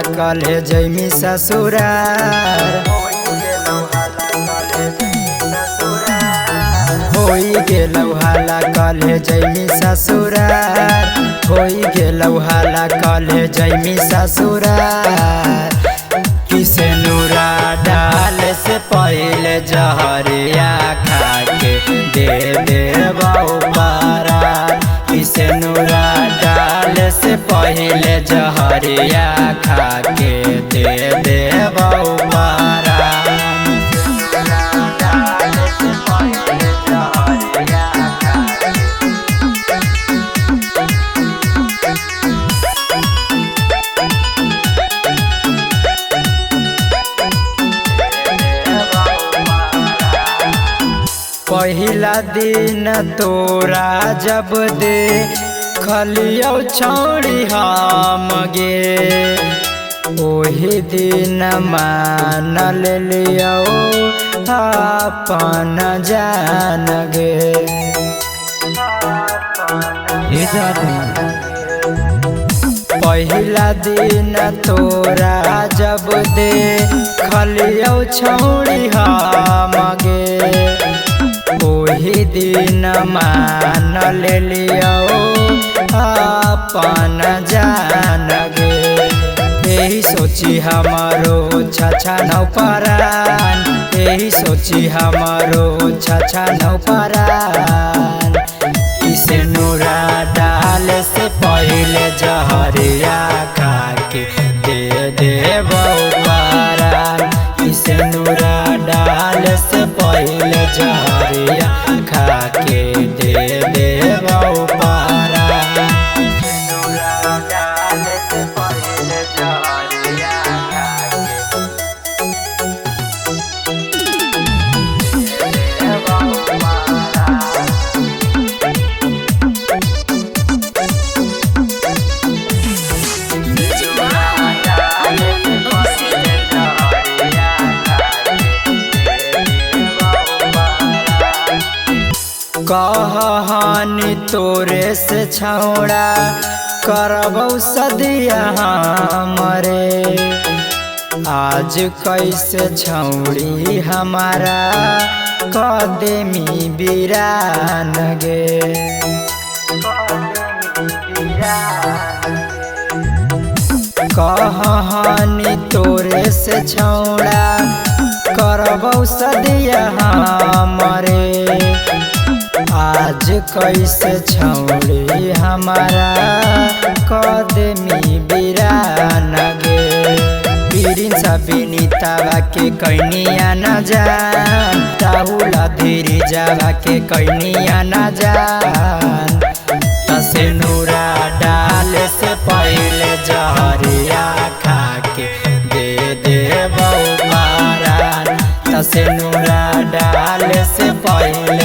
कले जैमी ससुरार होई गेलौ हाला कले जैमी ससुरार होई गेलौ हाला कले जैमी ससुरार किसे नूरा डाल से पहले जहरिया खाके दे देबौ पारा किसे नूरा डाल से पहले जहरिया खाके दे देबौ पारा पहिला दिन तोरा जब दे खलियो छौड़ी हम गे ओही दिन मान लियो अपन जान गे पहिला दिन तोरा जब दे खलियो छौड़ी हम गे ओही दिन मान लियो अपन जान गे यही सोची हमारो छछा नौ परान यही सोची हमारो छछा नौ परान इसे नूरा डाल से पहले जहरिया खाके दे देबौ पारान इसे नूरा डाल से पहले जहरिया खाके दे देबौ पारान नूरा डाल से पहले जहरिया खाके दे देबौ पारान कहानी तोरे से छौड़ा करबौ सदिया हमरे आज कैसे छौड़ी हमारा कदेमी बिरान गे कहानी तोरे से छौड़ा करबौ सदिया हमरे आज कैसे छौड़ी हमारा कदमी बिरान गे पीरिन बिनीतावा के कैनिया न जान राहुल धीरे जावा के कैनिया न जान तसे नूरा डाल से पहले जहरिया खाके दे देबौ पारान तसे नूरा डाल से पहले